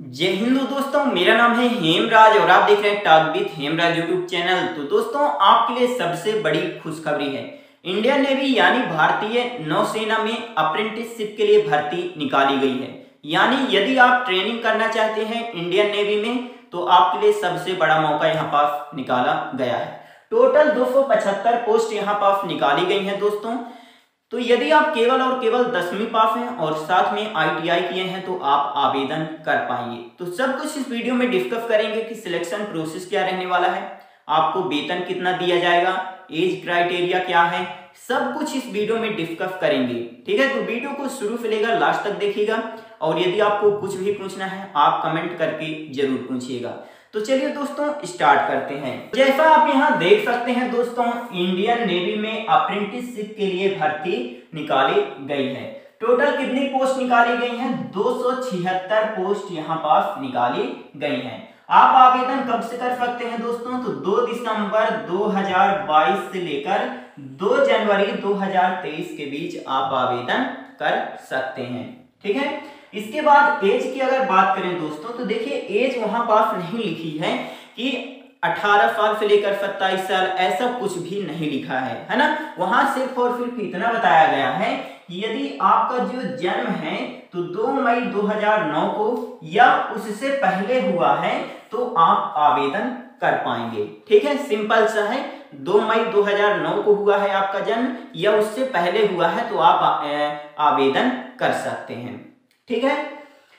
जय हिंद दोस्तों, मेरा नाम है हेमराज और आप देख रहे हैं talk with Hemraj YouTube channel. तो दोस्तों, आपके लिए सबसे बड़ी खुशखबरी है। इंडियन नेवी यानी भारतीय नौसेना में अप्रेंटिसशिप के लिए भर्ती निकाली गई है। यानी यदि आप ट्रेनिंग करना चाहते हैं इंडियन नेवी में तो आपके लिए सबसे बड़ा मौका यहाँ पास निकाला गया है। टोटल 275 पोस्ट यहाँ पास निकाली गई है दोस्तों। तो यदि आप केवल और केवल 10वीं पास हैं और साथ में ITI किए हैं तो आप आवेदन कर पाएंगे। तो सब कुछ इस वीडियो में डिस्कस करेंगे कि सिलेक्शन प्रोसेस क्या रहने वाला है, आपको वेतन कितना दिया जाएगा, एज क्राइटेरिया क्या है, सब कुछ इस वीडियो में डिस्कस करेंगे। ठीक है, तो वीडियो को शुरू से लेकर लास्ट तक देखिएगा और यदि आपको कुछ भी पूछना है आप कमेंट करके जरूर पूछिएगा। तो चलिए दोस्तों स्टार्ट करते हैं। जैसा आप यहाँ देख सकते हैं दोस्तों, इंडियन नेवी में अप्रेंटिसशिप के लिए भर्ती निकाली गई है। टोटल कितनी पोस्ट निकाली गई हैं? 276 पोस्ट यहाँ पास निकाली गई हैं। आप आवेदन कब से कर सकते हैं दोस्तों? तो 2 दिसंबर 2022 से लेकर 2 जनवरी 2023 के बीच आप आवेदन कर सकते हैं। ठीक है, इसके बाद एज की अगर बात करें दोस्तों तो देखिए एज वहां पास नहीं लिखी है कि 18 साल से लेकर 27 साल, ऐसा कुछ भी नहीं लिखा है ना। वहां सिर्फ और सिर्फ इतना बताया गया है कि यदि आपका जो जन्म है तो 2 मई 2009 को या उससे पहले हुआ है तो आप आवेदन कर पाएंगे। ठीक है, सिंपल सा है। 2 मई 2009 को हुआ है आपका जन्म या उससे पहले हुआ है तो आप आवेदन कर सकते हैं। ठीक है,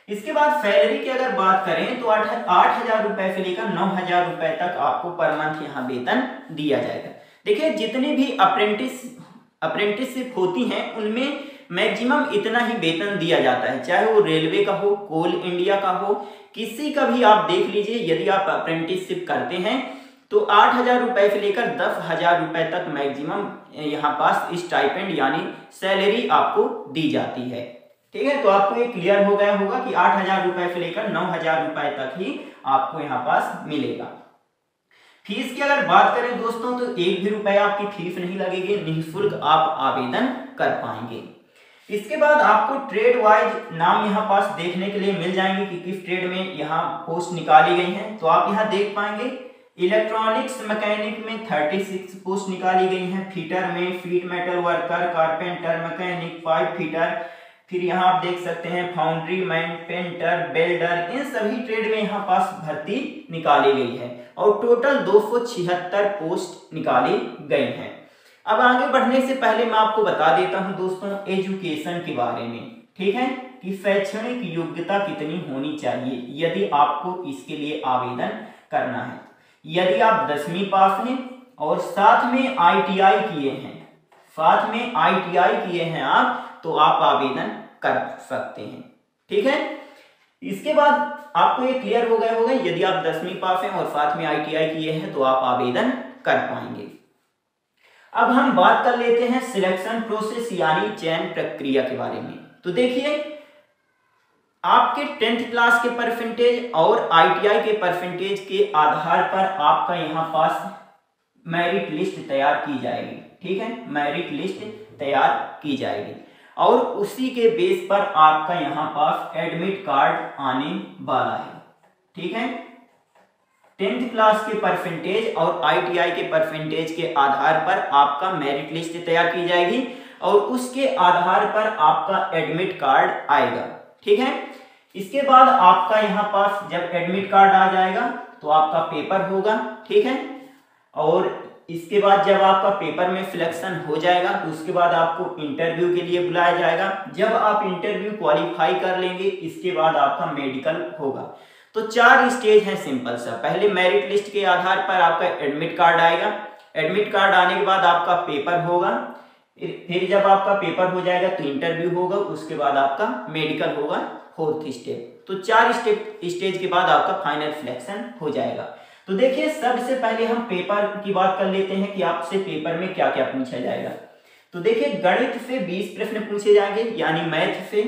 इसके बाद सैलरी की अगर बात करें तो 8,000 रुपए से लेकर 9,000 रुपए तक आपको पर मंथ यहाँ वेतन दिया जाएगा। देखिए, जितनी भी अप्रेंटिसशिप होती हैं उनमें मैक्सिमम इतना ही वेतन दिया जाता है, चाहे वो रेलवे का हो, कोल इंडिया का हो, किसी का भी आप देख लीजिए। यदि आप अप्रेंटिसशिप करते हैं तो 8,000 रुपए से लेकर 10,000 रुपए तक मैक्सिमम यहाँ पास स्टाइपेंड यानी सैलरी आपको दी जाती है। ठीक है, तो आपको ये क्लियर हो गया होगा कि 8,000 रुपए से लेकर 9,000 रुपए तक ही आपको यहाँ पास मिलेगा। फीस की अगर बात करें दोस्तों तो 1 भी रुपया आपकी फीस नहीं लगेगी, निःशुल्क आप आवेदन कर पाएंगे। इसके बाद आपको ट्रेड वाइज नाम यहाँ पास देखने के लिए मिल जाएंगे कि किस ट्रेड में यहाँ पोस्ट निकाली गई हैं। तो आप यहाँ देख पाएंगे इलेक्ट्रॉनिक्स मैकेनिक में 36 पोस्ट निकाली गई हैं, फिटर में, sheet metal worker, carpenter, mechanic, pipe fitter, फिर यहाँ आप देख सकते हैं फाउंड्री मैन, पेंटर, बेल्डर, इन सभी ट्रेड में यहाँ पास भर्ती निकाली गई है और टोटल 276 पोस्ट निकाली गई हैं। अब आगे बढ़ने से पहले मैं आपको बता देता हूं दोस्तों एजुकेशन के बारे में। ठीक है, कि शैक्षणिक योग्यता कितनी होनी चाहिए यदि आपको इसके लिए आवेदन करना है। यदि आप 10वीं पास हैं और साथ में ITI किए हैं, आप तो आप आवेदन कर सकते हैं। ठीक है, इसके बाद आपको ये क्लियर हो गया होगा, यदि आप 10वीं पास हैं और साथ में ITI किए हैं तो आप आवेदन कर पाएंगे। अब हम बात कर लेते हैं सिलेक्शन प्रोसेस यानी चयन प्रक्रिया के बारे में। तो देखिए, आपके 10th क्लास के परसेंटेज और ITI के परसेंटेज के आधार पर आपका यहाँ पास मेरिट लिस्ट तैयार की जाएगी। ठीक है, मेरिट लिस्ट तैयार की जाएगी और उसी के बेस पर आपका यहाँ पास एडमिट कार्ड आने वाला है। ठीक है, 10th क्लास के परसेंटेज और ITI के परसेंटेज के आधार पर आपका मेरिट लिस्ट तैयार की जाएगी और उसके आधार पर आपका एडमिट कार्ड आएगा। ठीक है, इसके बाद आपका यहाँ पास जब एडमिट कार्ड आ जाएगा तो आपका पेपर होगा। ठीक है, और इसके बाद जब आपका पेपर में सिलेक्शन हो जाएगा तो उसके बाद आपको इंटरव्यू के लिए बुलाया जाएगा। जब आप इंटरव्यू क्वालिफाई कर लेंगे इसके बाद आपका मेडिकल होगा। तो 4 स्टेज है सिंपल सा। पहले मेरिट लिस्ट के आधार पर आपका एडमिट कार्ड आएगा, एडमिट कार्ड आने के बाद आपका पेपर होगा, फिर जब आपका पेपर हो जाएगा तो इंटरव्यू होगा, उसके बाद आपका मेडिकल होगा, 4th स्टेप। तो 4 स्टेज के बाद आपका फाइनल सिलेक्शन हो जाएगा। तो देखिए, सबसे पहले हम पेपर की बात कर लेते हैं कि आपसे पेपर में क्या क्या पूछा जाएगा। तो देखिए, गणित से 20 प्रश्न पूछे जाएंगे यानी मैथ से,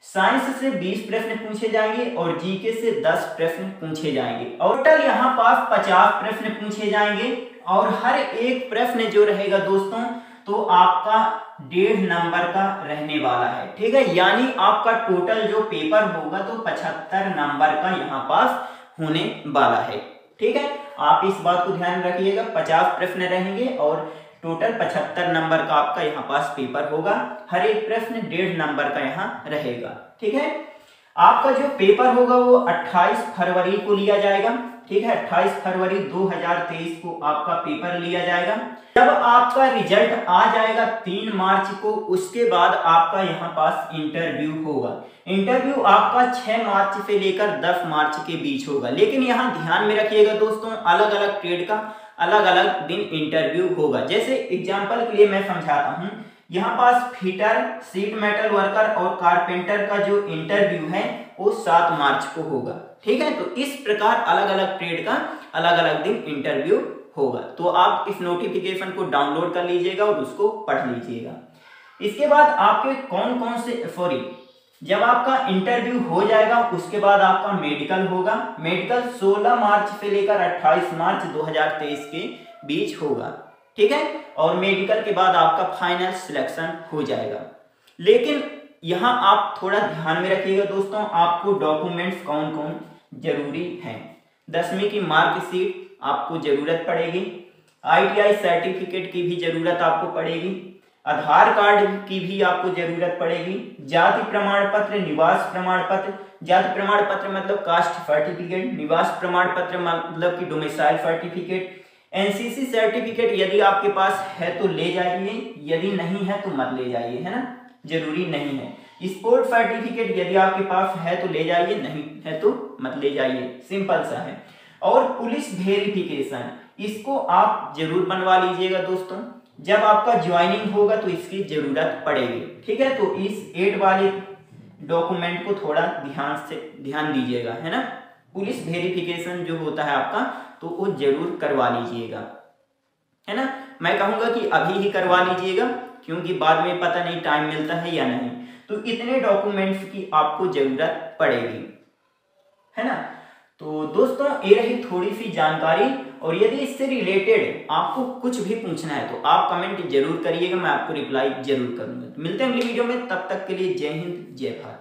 साइंस से 20 प्रश्न पूछे जाएंगे और जीके से 10 प्रश्न पूछे जाएंगे। और टोटल यहाँ पास 50 प्रश्न पूछे जाएंगे और हर एक प्रश्न जो रहेगा दोस्तों तो आपका 1.5 नंबर का रहने वाला है। ठीक है, यानी आपका टोटल जो पेपर होगा तो 75 नंबर का यहाँ पास होने वाला है। ठीक है, आप इस बात को ध्यान रखिएगा, 50 प्रश्न रहेंगे और टोटल 75 नंबर का आपका यहाँ पास पेपर होगा। हर एक प्रश्न 1.5 नंबर का यहाँ रहेगा। ठीक है, आपका जो पेपर होगा वो 28 फरवरी को लिया जाएगा। ठीक है, 28 फरवरी 2023 को आपका पेपर लिया जाएगा। जब आपका रिजल्ट आ जाएगा 3 मार्च को, उसके बाद आपका यहाँ पास इंटरव्यू होगा। इंटरव्यू आपका 6 मार्च से लेकर 10 मार्च के बीच होगा। लेकिन यहाँ ध्यान में रखिएगा दोस्तों, अलग अलग ट्रेड का अलग अलग दिन इंटरव्यू होगा। जैसे एग्जाम्पल के लिए मैं समझाता हूँ, यहाँ पास फिटर, सीट मेटल वर्कर और कारपेंटर का जो इंटरव्यू है वो 7 मार्च को होगा। ठीक है, तो इस प्रकार अलग अलग ट्रेड का अलग अलग दिन इंटरव्यू होगा। तो आप इस नोटिफिकेशन को डाउनलोड कर लीजिएगा और उसको पढ़ लीजिएगा। इसके बाद आपके कौन कौन से जब आपका इंटरव्यू हो जाएगा उसके बाद आपका मेडिकल होगा। मेडिकल 16 मार्च से लेकर 28 मार्च 2023 के बीच होगा। ठीक है, और मेडिकल के बाद आपका फाइनल सिलेक्शन हो जाएगा। लेकिन यहाँ आप थोड़ा ध्यान में रखिएगा दोस्तों, आपको डॉक्यूमेंट्स कौन कौन जरूरी हैं। 10वीं की मार्कशीट आपको जरूरत पड़ेगी, ITI सर्टिफिकेट की भी जरूरत आपको पड़ेगी, आधार कार्ड की भी आपको जरूरत पड़ेगी, जाति प्रमाण पत्र, निवास प्रमाण पत्र। जाति प्रमाण पत्र मतलब कास्ट सर्टिफिकेट, निवास प्रमाण पत्र मतलब कि डोमिसाइल सर्टिफिकेट, NCC सर्टिफिकेट यदि आपके पास है तो ले जाइए, यदि नहीं है तो मत ले जाइए, है ना, जरूरी नहीं है। स्पोर्ट सर्टिफिकेट यदि आपके पास है तो ले जाइए, नहीं है तो मत ले जाइए, सिंपल सा है। और पुलिस वेरिफिकेशन, इसको आप जरूर बनवा लीजिएगा दोस्तों, जब आपका ज्वाइनिंग होगा तो इसकी जरूरत पड़ेगी। ठीक है, तो इस 8 वाले डॉक्यूमेंट को थोड़ा ध्यान दीजिएगा, है ना। पुलिस वेरिफिकेशन जो होता है आपका तो वो जरूर करवा लीजिएगा, है ना। मैं कहूंगा कि अभी ही करवा लीजिएगा, क्योंकि बाद में पता नहीं टाइम मिलता है या नहीं। तो इतने डॉक्यूमेंट्स की आपको जरूरत पड़ेगी, है ना। तो दोस्तों ये रही थोड़ी सी जानकारी, और यदि इससे रिलेटेड आपको कुछ भी पूछना है तो आप कमेंट जरूर करिएगा, मैं आपको रिप्लाई जरूर करूंगा। तो मिलते हैं अगली वीडियो में, तब तक के लिए जय हिंद जय भारत।